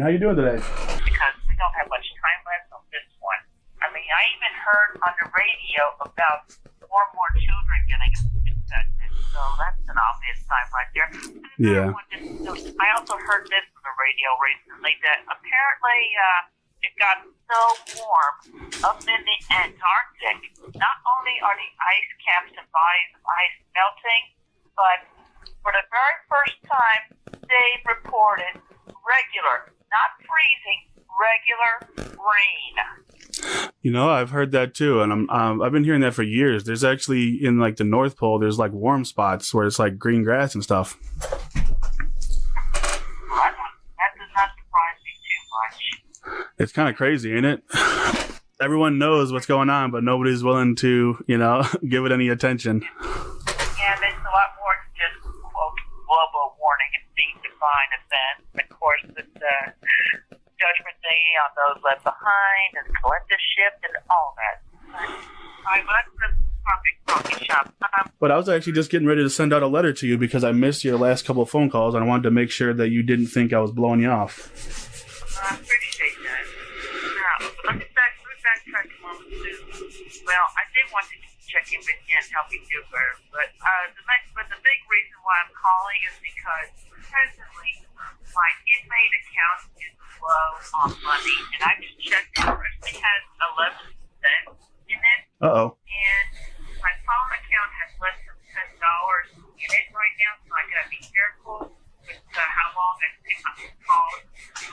How you doing today? Because we don't have much time left on this one. I mean, I even heard on the radio about more children getting infected, so that's an obvious sign right there. Yeah. I also heard this on the radio recently that apparently it got so warm up in the Antarctic. Not only are the ice caps and bodies of ice melting, but for the very first time, they reported regular, not freezing, regular rain. You know, I've heard that too, and I've been hearing that for years. There's actually in like the North Pole, there's like warm spots where it's like green grass and stuff. That does not surprise me too much. It's kind of crazy, ain't it? Everyone knows what's going on, but nobody's willing to, give it any attention. Yeah, there's a lot more than just quote global warming. It's the divine event. Of course, it's Judgment Day on those left behind, and calendar shift, and all that. Alright, well, that's the coffee shop. But I was actually just getting ready to send out a letter to you because I missed your last couple of phone calls, and I wanted to make sure that you didn't think I was blowing you off. I appreciate that. Now, let me backtrack a moment too. Well, I did want to check in with you and help you do better, but the big reason why I'm calling is because presently my inmate account is low on money, and I just checked it. It only has 11 cents in it. Uh-oh. And my phone account has less than $10 in it right now, so I gotta be careful with how long I take my calls.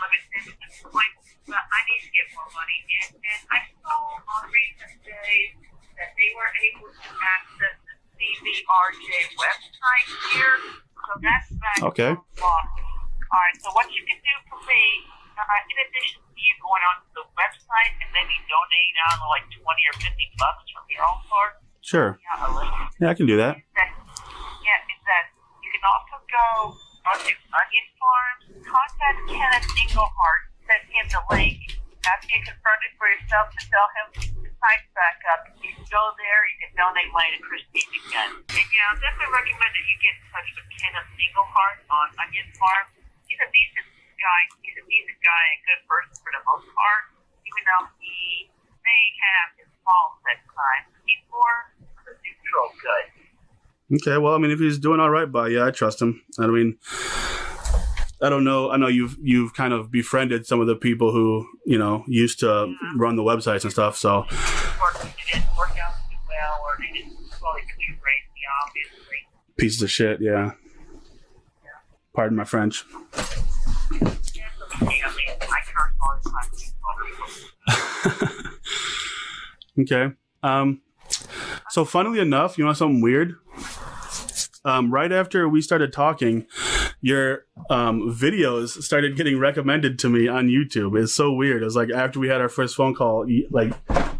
Limit them at this point, but I need to get more money in. And I saw on recent days that they were able to access the CVRJ website here, so that's back. Okay. All right, so what you can do for me, in addition to you going on to the website and maybe donating out like $20 or $50 from your own part. Sure. Yeah, I can do that. Is that you can also go onto Onion Farms, contact Kenneth Englehart, send him the link. After you confirm it for yourself to tell him the site's back up, you can go there, you can donate money to Christine again. And yeah, I definitely recommend that you get in touch with Kenneth Englehart on Onion Farms. He's a decent guy. He's a decent guy, a good person for the most part, even though he may have his faults at times. He's more of a neutral good. Okay, well, I mean, if he's doing all right by you, I trust him. I mean, I don't know. I know you've kind of befriended some of the people who, used to run the websites and stuff, so. It didn't work out too well, or they didn't fully contribute, obviously. Pieces of shit, yeah. Pardon my French. Okay. So funnily enough, you know something weird? Right after we started talking, your videos started getting recommended to me on YouTube. It's so weird. It was like after we had our first phone call, like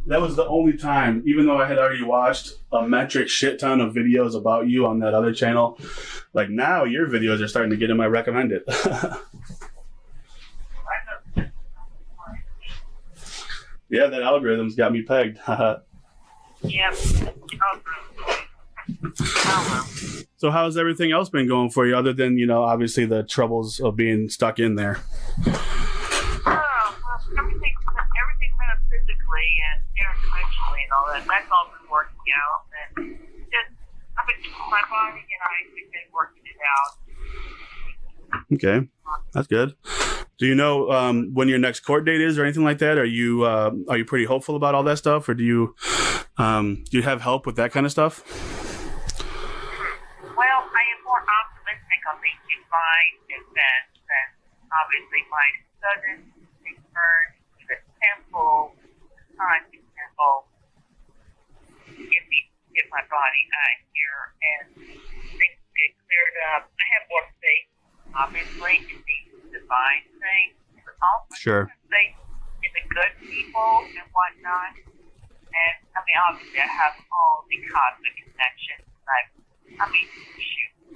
that was the only time, even though I had already watched a metric shit ton of videos about you on that other channel, like now your videos are starting to get in my recommended. Yeah, that algorithm's got me pegged. Yeah. So how's everything else been going for you other than, obviously the troubles of being stuck in there? Everything metaphysically and spiritually and all that, that's all been working out. And just, my body and I have been working it out. Okay, that's good. Do you know when your next court date is or anything like that? Are you pretty hopeful about all that stuff, or do you have help with that kind of stuff? Well, I am more optimistic on the divine event than obviously my sudden return to the temple, time to temple, get my body out here and things get cleared up. I have more faith, obviously, in the divine thing. Sure. Faith in the good people and whatnot. And obviously, I have all the cosmic connections.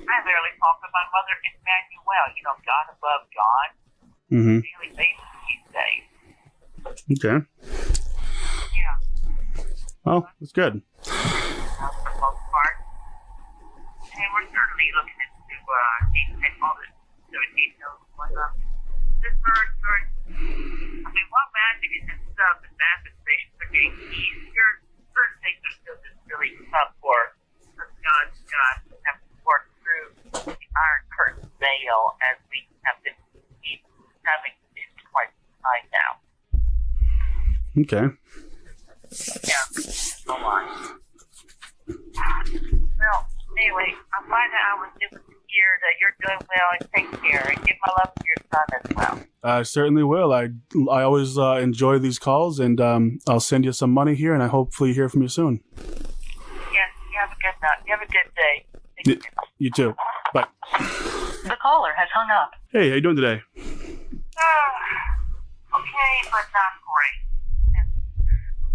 I literally talk to my mother, Emmanuel, God above God. Mm-hmm. Daily basis these days. Okay. Yeah. Well, that's good. For the most part. And we're certainly looking into all the details and whatnot. This very I mean, while magic and stuff and manifestations are getting easier, certain things are still just really tough for us gods to have to work through the Iron Curtain veil as we have been having it quite some time now. Okay. Yeah, a lot. Well, anyway, I'm glad that I was able to hear that you're doing well and take care and give my love to your son as well. I certainly will. I always enjoy these calls, and I'll send you some money here, and I hopefully hear from you soon. Yes, you have a good night. You have a good day. Take care. You too. Bye. The caller has hung up. Hey, how you doing today? Okay, but not great.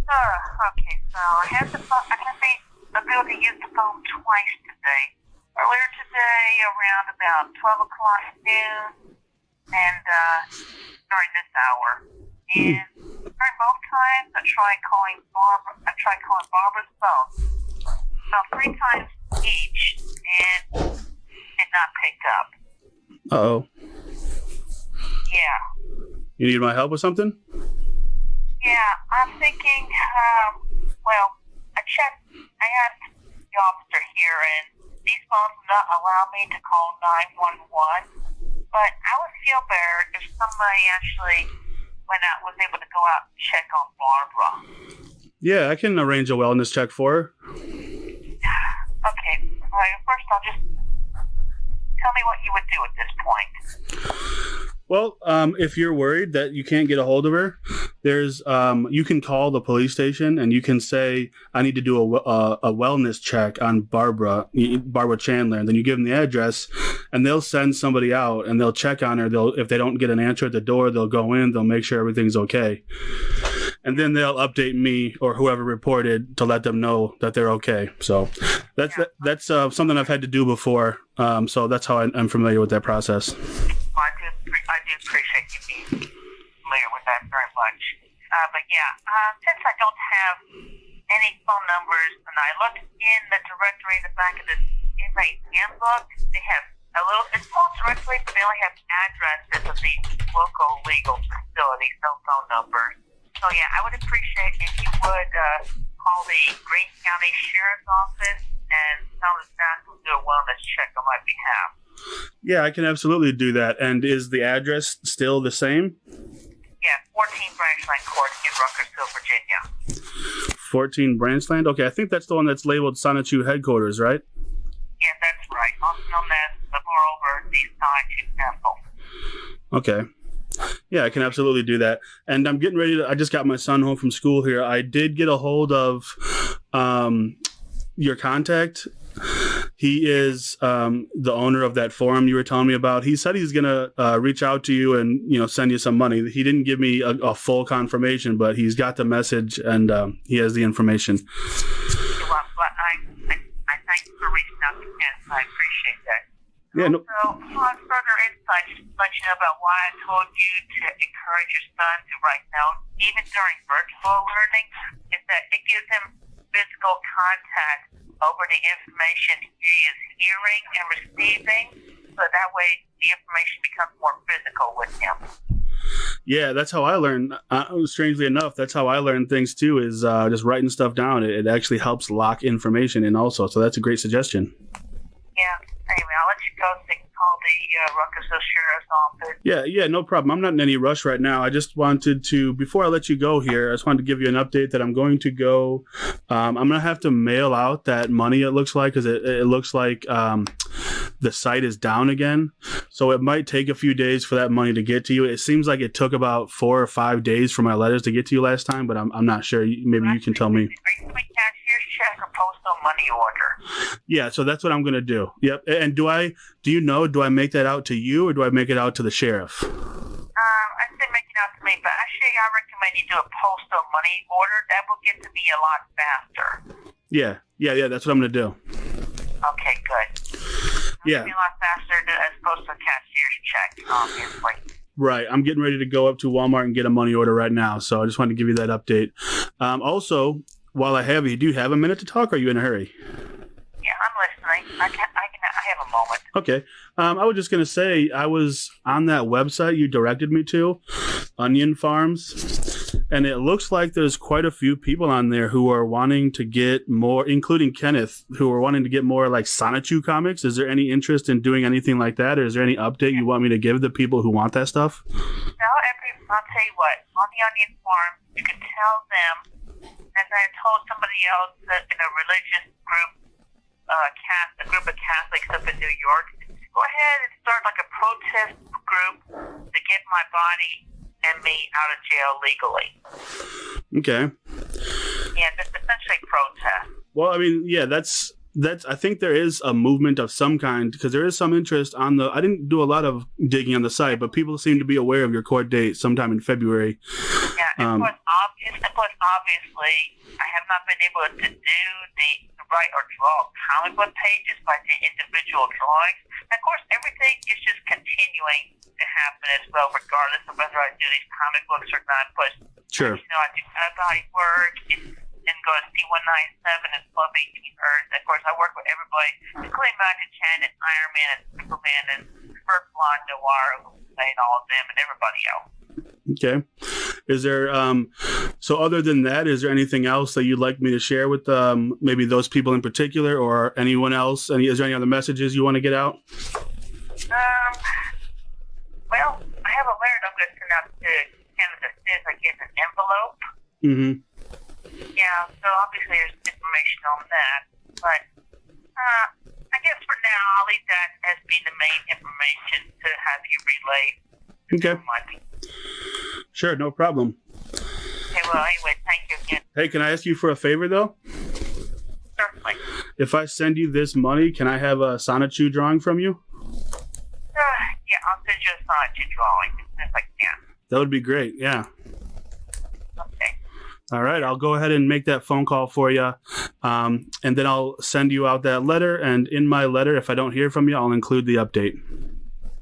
Okay, so I had the ability to use the phone twice today. Earlier today, around about 12 o'clock noon, and during this hour. And during both times, I tried calling Barbara's phone about 3 times each, and did not pick up. Uh-oh. Yeah. You need my help with something? Yeah, I'm thinking, I asked the officer here, and these phones will not allow me to call 911, but I would feel better if somebody actually was able to go out and check on Barbara. Yeah, I can arrange a wellness check for her. Okay, all right, first I'll just tell me what you would do at this point. Well, if you're worried that you can't get a hold of her, there's you can call the police station and you can say, I need to do a wellness check on Barbara Chandler. And then you give them the address and they'll send somebody out and they'll check on her. If they don't get an answer at the door, they'll go in, they'll make sure everything's okay. And then they'll update me or whoever reported to let them know that they're okay. So that's something I've had to do before. So that's how I'm familiar with that process. I do appreciate you being familiar with that very much. But yeah, since I don't have any phone numbers, and I looked in the directory in the back of the inmate handbook, they have it's called directory, but they only have addresses of the local legal facilities, no phone numbers. So yeah, I would appreciate if you would call the Greene County Sheriff's Office and tell the staff to do a wellness check on my behalf. Yeah, I can absolutely do that. And is the address still the same? Yeah, 14 Branchline Court in Ruckersville, Virginia. 14 Branchland? Okay, I think that's the one that's labeled Sonichu headquarters, right? Yeah, that's right. Also known as the moreover, the Sonichu Temple. Okay. Yeah, I can absolutely do that. And I'm getting ready I just got my son home from school here. I did get a hold of your contact. He is the owner of that forum you were telling me about. He said he's going to reach out to you and, send you some money. He didn't give me a full confirmation, but he's got the message and he has the information. Well, I thank you for reaching out to Ken. I appreciate that. Yeah, no. So, on further insight, just to let you know about why I told you to encourage your son to write notes, even during virtual learning, is that it gives him physical contact over the information he is hearing and receiving, so that way the information becomes more physical with him. Yeah, that's how I learn. Strangely enough, that's how I learn things too, is just writing stuff down. It actually helps lock information in also, so that's a great suggestion. Yeah. Anyway, I'll let you go so you can call the Ruckersville Sheriff's Office. Yeah, no problem. I'm not in any rush right now. I just wanted to, before I let you go here, I just wanted to give you an update that I'm going to go, I'm going to have to mail out that money, it looks like, because it looks like the site is down again. So it might take a few days for that money to get to you. It seems like it took about 4 or 5 days for my letters to get to you last time, but I'm not sure. Maybe you can tell me. Are you doing cashier's check or postal money order? Yeah, so that's what I'm going to do. Yep. And do I make that out to you or do I make it out to the sheriff? I said make it out to me, but actually I recommend you do a postal money order. That will get to be a lot faster. Yeah, that's what I'm going to do. Okay, good. Yeah. It'll be a lot faster as opposed to a cashier's check, obviously. Right. I'm getting ready to go up to Walmart and get a money order right now, so I just wanted to give you that update. Also, while I have you, do you have a minute to talk, or are you in a hurry? Yeah, I'm listening. I have a moment. Okay. I was just going to say, I was on that website you directed me to, Onion Farms, and it looks like there's quite a few people on there who are wanting to get more, including Kenneth, who are wanting to get more like Sonichu comics. Is there any interest in doing anything like that, or is there any update you want me to give the people who want that stuff? No, I'll tell you what, on the Onion Farm, you can tell them, as I told somebody else that in a religious group, a group of Catholics up in New York, go ahead and start like a protest group to get my body and me out of jail legally. Okay. Yeah, just essentially protest. Well, I mean, yeah, that's. I think there is a movement of some kind, because there is some interest on the. I didn't do a lot of digging on the site, but people seem to be aware of your court date sometime in February. Yeah, of course, obviously, I have not been able to do the write or draw comic book pages by the individual drawings. And of course, everything is just continuing to happen as well, regardless of whether I do these comic books or not. But Sure. you know, I do body work and go to C197 and Club 18 Earth. Of course, I work with everybody, including Michael Chan and Iron Man and Superman and First Blonde Noir, and all of them and everybody else. Okay. Is there, so other than that, is there anything else that you'd like me to share with maybe those people in particular, or anyone else? Is there any other messages you want to get out? Well, I have a letter I'm going to send out to Canada says I get an envelope. Mm-hmm. Yeah, so obviously there's information on that. But I guess for now, I'll leave that as being the main information to have you relay. Okay. Sure, no problem. Okay, well, anyway, thank you again. Hey, can I ask you for a favor, though? Certainly. If I send you this money, can I have a Sonichu drawing from you? Yeah, I'll send you a sonichu drawing if I can. That would be great, yeah. Okay. All right, I'll go ahead and make that phone call for you, and then I'll send you out that letter, and in my letter, if I don't hear from you, I'll include the update.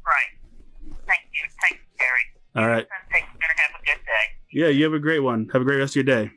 Right. Thank you. Thanks, Terry. All right. Take care. Have a good day. Yeah, you have a great one. Have a great rest of your day.